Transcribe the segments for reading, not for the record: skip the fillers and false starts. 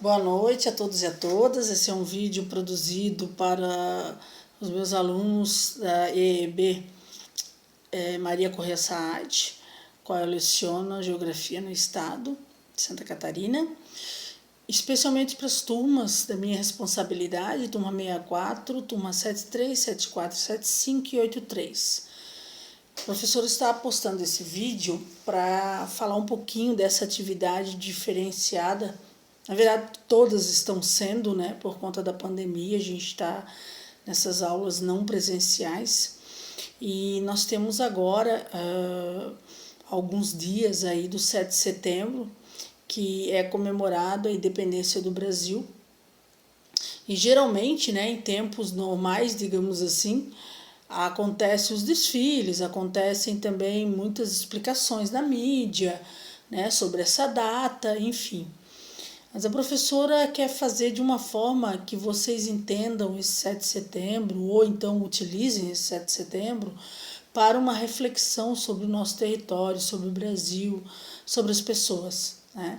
Boa noite a todos e a todas. Esse é um vídeo produzido para os meus alunos da EEB Maria Corrêa Saad, qual eu leciono Geografia no Estado de Santa Catarina, especialmente para as turmas da minha responsabilidade, turma 64, turma 73, 74, 75 e 83. O professor está postando esse vídeo para falar um pouquinho dessa atividade diferenciada. Na verdade, todas estão sendo, né, por conta da pandemia, a gente está nessas aulas não presenciais. E nós temos agora alguns dias aí do 7 de setembro, que é comemorado a independência do Brasil. E geralmente, né, em tempos normais, digamos assim, acontecem os desfiles, acontecem também muitas explicações na mídia, né, sobre essa data, enfim. Mas a professora quer fazer de uma forma que vocês entendam esse 7 de setembro, ou então utilizem esse 7 de setembro, para uma reflexão sobre o nosso território, sobre o Brasil, sobre as pessoas, né?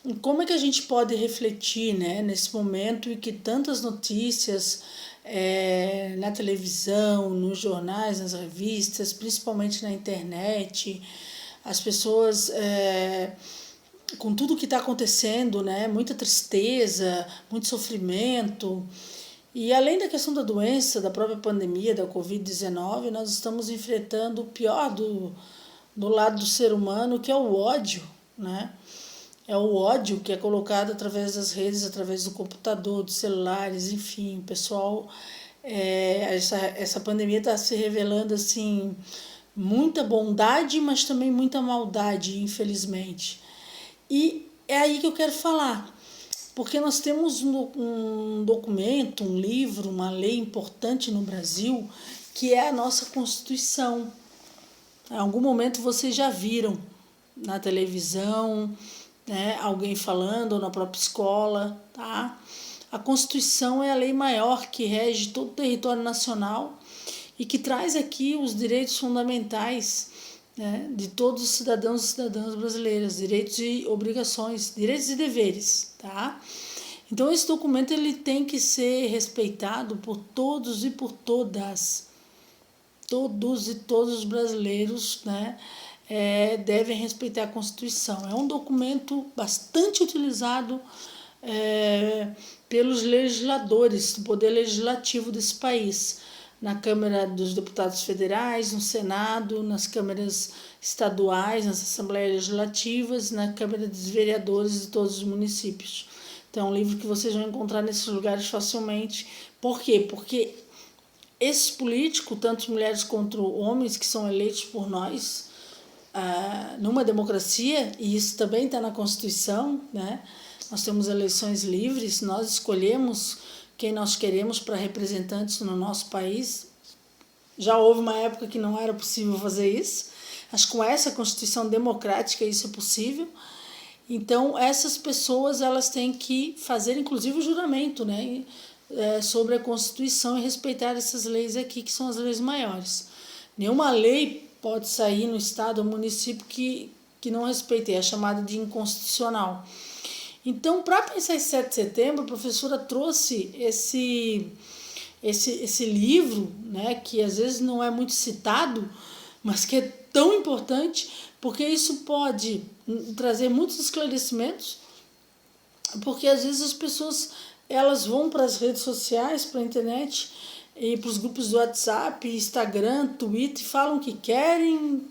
E como é que a gente pode refletir, né, nesse momento em que tantas notícias na televisão, nos jornais, nas revistas, principalmente na internet, as pessoas com tudo que está acontecendo, né, muita tristeza, muito sofrimento. E além da questão da doença, da própria pandemia, da Covid-19, nós estamos enfrentando o pior do lado do ser humano, que é o ódio, né? É o ódio que é colocado através das redes, através do computador, dos celulares, enfim, o pessoal, essa pandemia está se revelando assim, muita bondade, mas também muita maldade, infelizmente. E é aí que eu quero falar, porque nós temos um documento, um livro, uma lei importante no Brasil, que é a nossa Constituição. Em algum momento vocês já viram na televisão, né, alguém falando, ou na própria escola, tá? A Constituição é a lei maior que rege todo o território nacional e que traz aqui os direitos fundamentais, né, de todos os cidadãos e cidadãs brasileiras, direitos e obrigações, direitos e deveres, tá? Então esse documento ele tem que ser respeitado por todos e por todas, todos e todos os brasileiros, né, devem respeitar a Constituição. É um documento bastante utilizado pelos legisladores do Poder Legislativo desse país, na Câmara dos Deputados Federais, no Senado, nas câmaras estaduais, nas Assembleias Legislativas, na Câmara dos Vereadores de todos os municípios. Então é um livro que vocês vão encontrar nesses lugares facilmente. Por quê? Porque esses políticos, tanto mulheres quanto homens, que são eleitos por nós, numa democracia, e isso também está na Constituição, né? Nós temos eleições livres, nós escolhemos quem nós queremos para representantes no nosso país. Já houve uma época que não era possível fazer isso, mas com essa Constituição democrática isso é possível. Então essas pessoas elas têm que fazer inclusive o juramento, né, sobre a Constituição e respeitar essas leis aqui, que são as leis maiores. Nenhuma lei pode sair no estado ou município que não respeite, é chamada de inconstitucional. Então, para pensar em 7 de setembro, a professora trouxe esse livro, né, que às vezes não é muito citado, mas que é tão importante, porque isso pode trazer muitos esclarecimentos, porque às vezes as pessoas elas vão para as redes sociais, para a internet, e para os grupos do WhatsApp, Instagram, Twitter, falam o que querem,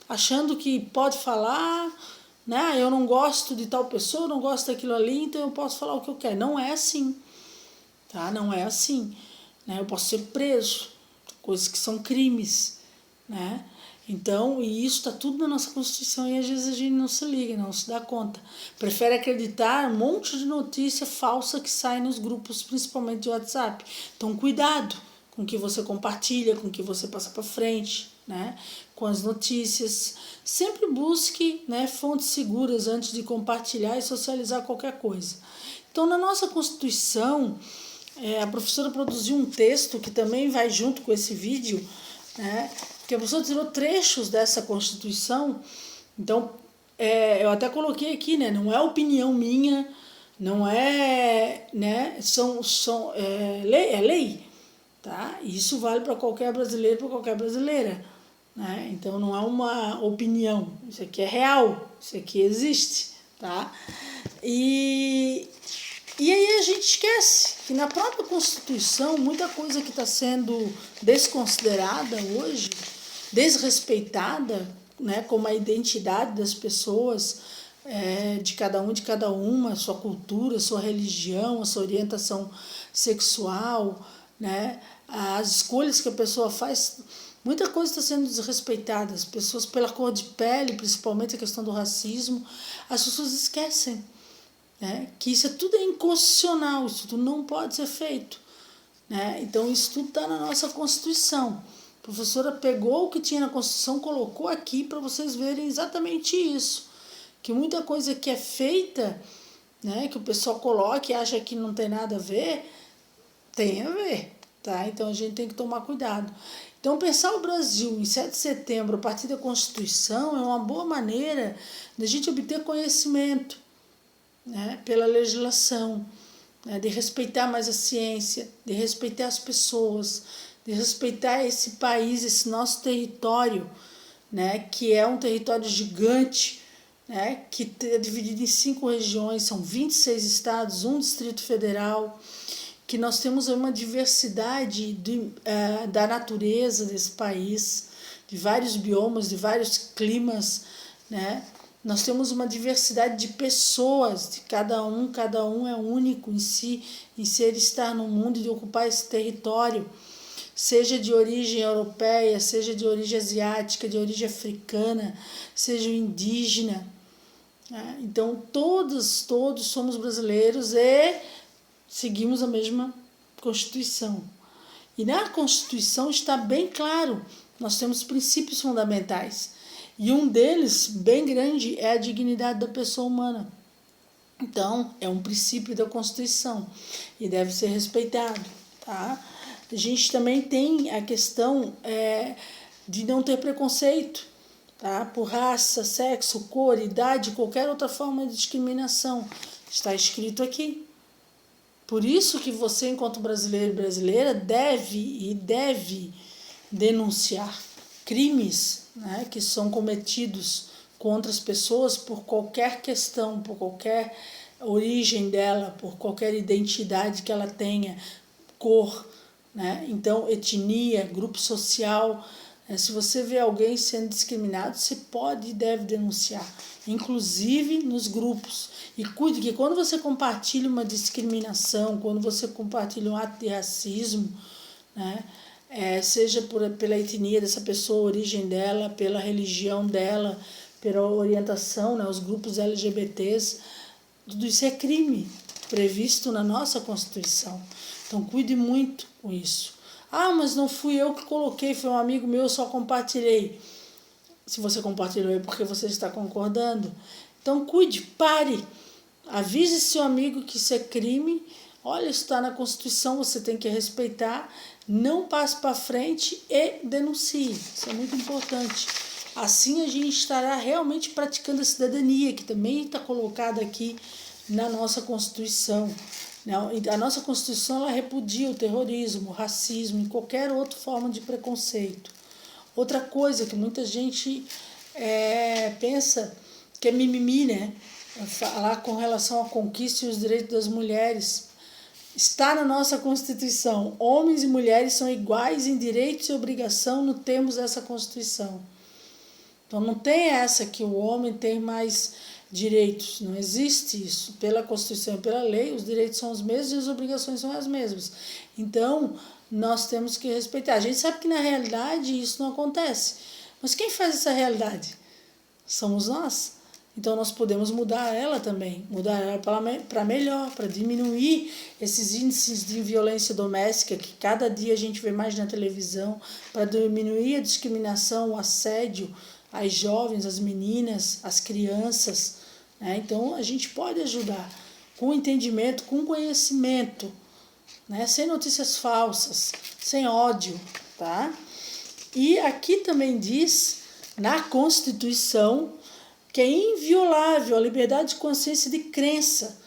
achando que pode falar, né? Eu não gosto de tal pessoa, não gosto daquilo ali, então eu posso falar o que eu quero. Não é assim, tá? Não é assim, né? Eu posso ser preso, coisas que são crimes, né? Então, e isso está tudo na nossa Constituição e às vezes a gente não se liga, não se dá conta. Prefere acreditar um monte de notícia falsa que sai nos grupos, principalmente de WhatsApp. Então, cuidado com o que você compartilha, com o que você passa para frente, né? Com as notícias. Sempre busque, né, fontes seguras antes de compartilhar e socializar qualquer coisa. Então, na nossa Constituição, a professora produziu um texto que também vai junto com esse vídeo, né? Que a professora tirou trechos dessa Constituição. Então, eu até coloquei aqui, né? Não é opinião minha, não é, né, é lei, tá? Isso vale para qualquer brasileiro, para qualquer brasileira, né? Então não é uma opinião, isso aqui é real, isso aqui existe, tá? E aí a gente esquece que na própria Constituição, muita coisa que está sendo desconsiderada hoje, desrespeitada, né, como a identidade das pessoas, de cada uma, sua cultura, sua religião, a sua orientação sexual, né, as escolhas que a pessoa faz, muita coisa está sendo desrespeitada. As pessoas, pela cor de pele, principalmente a questão do racismo, as pessoas esquecem, né, que isso tudo é inconstitucional, isso tudo não pode ser feito, né? Então isso tudo está na nossa Constituição. A professora pegou o que tinha na Constituição, colocou aqui para vocês verem exatamente isso, que muita coisa que é feita, né, que o pessoal coloca e acha que não tem nada a ver, tem a ver, tá? Então a gente tem que tomar cuidado. Então pensar o Brasil em 7 de setembro a partir da Constituição é uma boa maneira da gente obter conhecimento, né, pela legislação, né, de respeitar mais a ciência, de respeitar as pessoas, de respeitar esse país, esse nosso território, né, que é um território gigante, né, que é dividido em 5 regiões, são 26 estados, um Distrito Federal, que nós temos uma diversidade da natureza desse país, de vários biomas, de vários climas, né? Nós temos uma diversidade de pessoas, de cada um é único em si, em ser estar no mundo e de ocupar esse território, seja de origem europeia, seja de origem asiática, de origem africana, seja indígena, né? Então todos somos brasileiros e seguimos a mesma Constituição. E na Constituição está bem claro, nós temos princípios fundamentais. E um deles, bem grande, é a dignidade da pessoa humana. Então, é um princípio da Constituição e deve ser respeitado, tá? A gente também tem a questão de não ter preconceito, tá? Por raça, sexo, cor, idade, qualquer outra forma de discriminação. Está escrito aqui. Por isso que você, enquanto brasileiro e brasileira, deve denunciar crimes, né, que são cometidos contra as pessoas por qualquer questão, por qualquer origem dela, por qualquer identidade que ela tenha, cor, né? Então, etnia, grupo social. Se você vê alguém sendo discriminado, você pode e deve denunciar, inclusive nos grupos. E cuide que quando você compartilha uma discriminação, quando você compartilha um ato de racismo, né, seja pela etnia dessa pessoa, a origem dela, pela religião dela, pela orientação, né, os grupos LGBTs, tudo isso é crime previsto na nossa Constituição. Então cuide muito com isso. Ah, mas não fui eu que coloquei, foi um amigo meu, eu só compartilhei. Se você compartilhou é porque você está concordando. Então cuide, pare, avise seu amigo que isso é crime. Olha, isso está na Constituição, você tem que respeitar. Não passe para frente e denuncie. Isso é muito importante. Assim a gente estará realmente praticando a cidadania, que também está colocada aqui na nossa Constituição. A nossa Constituição ela repudia o terrorismo, o racismo e qualquer outra forma de preconceito. Outra coisa que muita gente pensa que é mimimi, né? Falar com relação à conquista e os direitos das mulheres. Está na nossa Constituição. Homens e mulheres são iguais em direitos e obrigação no termos dessa Constituição. Então não tem essa que o homem tem mais direitos. Não existe isso. Pela Constituição e pela lei, os direitos são os mesmos e as obrigações são as mesmas. Então, nós temos que respeitar. A gente sabe que na realidade isso não acontece. Mas quem faz essa realidade? Somos nós. Então nós podemos mudar ela também, mudar ela para melhor, para diminuir esses índices de violência doméstica que cada dia a gente vê mais na televisão, para diminuir a discriminação, o assédio às jovens, às meninas, às crianças, né? Então a gente pode ajudar com entendimento, com conhecimento, né? Sem notícias falsas, sem ódio, tá? E aqui também diz, na Constituição, que é inviolável a liberdade de consciência e de crença.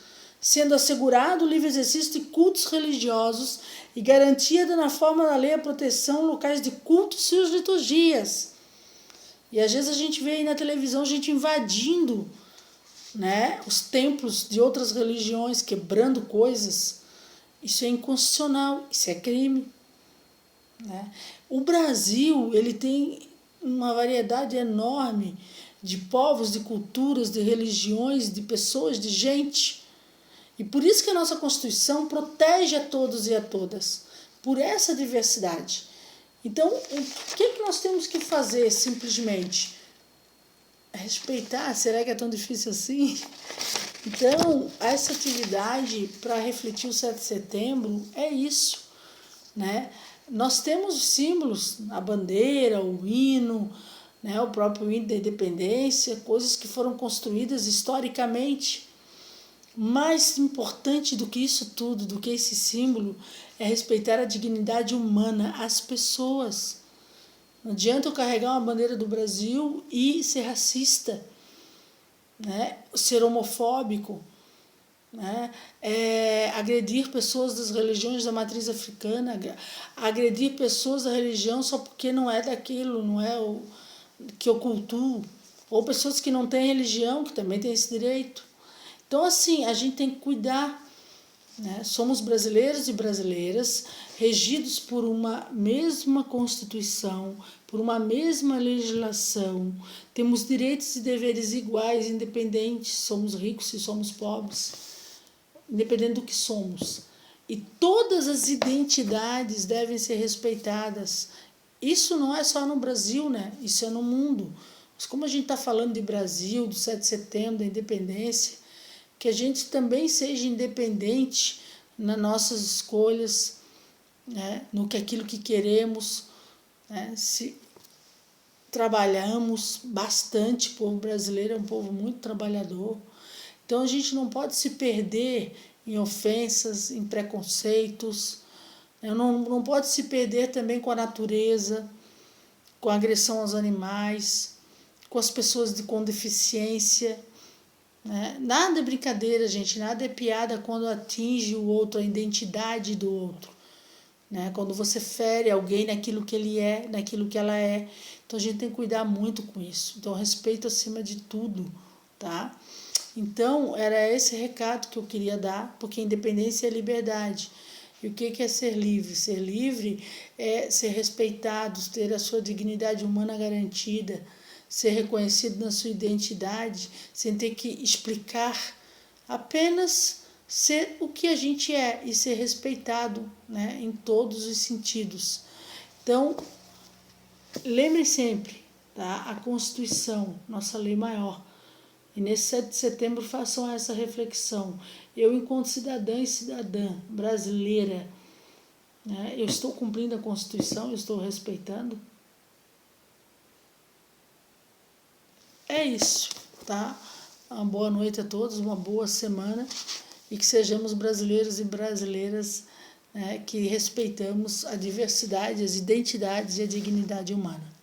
sendo assegurado o livre exercício de cultos religiosos e garantida na forma da lei a proteção locais de cultos e suas liturgias. E às vezes a gente vê aí na televisão gente invadindo, né, os templos de outras religiões, quebrando coisas. Isso é inconstitucional, isso é crime. Né? O Brasil, ele tem uma variedade enorme de povos, de culturas, de religiões, de pessoas, de gente. E por isso que a nossa Constituição protege a todos e a todas, por essa diversidade. Então, o que nós temos que fazer, simplesmente? Respeitar? Será que é tão difícil assim? Então, essa atividade para refletir o 7 de setembro é isso, né? Nós temos os símbolos, a bandeira, o hino, né? O próprio hino da independência, coisas que foram construídas historicamente. Mais importante do que isso tudo, do que esse símbolo, é respeitar a dignidade humana, as pessoas. Não adianta eu carregar uma bandeira do Brasil e ser racista, né? Ser homofóbico, né? Agredir pessoas das religiões da matriz africana, agredir pessoas da religião só porque não é daquilo, não é o que eu cultuo, ou pessoas que não têm religião, que também têm esse direito. Então, assim, a gente tem que cuidar, né? Somos brasileiros e brasileiras, regidos por uma mesma Constituição, por uma mesma legislação, temos direitos e deveres iguais, independentes, somos ricos e somos pobres, independente do que somos. E todas as identidades devem ser respeitadas. Isso não é só no Brasil, né? Isso é no mundo. Mas como a gente está falando de Brasil, do 7 de setembro, da independência, que a gente também seja independente nas nossas escolhas, né? No que aquilo que queremos, né? Se trabalhamos bastante, o povo brasileiro é um povo muito trabalhador, então a gente não pode se perder em ofensas, em preconceitos, não pode se perder também com a natureza, com a agressão aos animais, com as pessoas com deficiência. Né? Nada é brincadeira, gente, nada é piada quando atinge o outro, a identidade do outro. Né? Quando você fere alguém naquilo que ele é, naquilo que ela é. Então a gente tem que cuidar muito com isso. Então, respeito acima de tudo. Tá? Então, era esse recado que eu queria dar, porque independência é liberdade. E o que é ser livre? Ser livre é ser respeitado, ter a sua dignidade humana garantida, ser reconhecido na sua identidade, sem ter que explicar, apenas ser o que a gente é e ser respeitado, né, em todos os sentidos. Então, lembre sempre, tá, a Constituição, nossa lei maior. E nesse 7 de setembro façam essa reflexão. Eu, enquanto cidadã e cidadã brasileira, né, eu estou cumprindo a Constituição, eu estou respeitando. É isso, tá? Uma boa noite a todos, uma boa semana e que sejamos brasileiros e brasileiras, né, que respeitamos a diversidade, as identidades e a dignidade humana.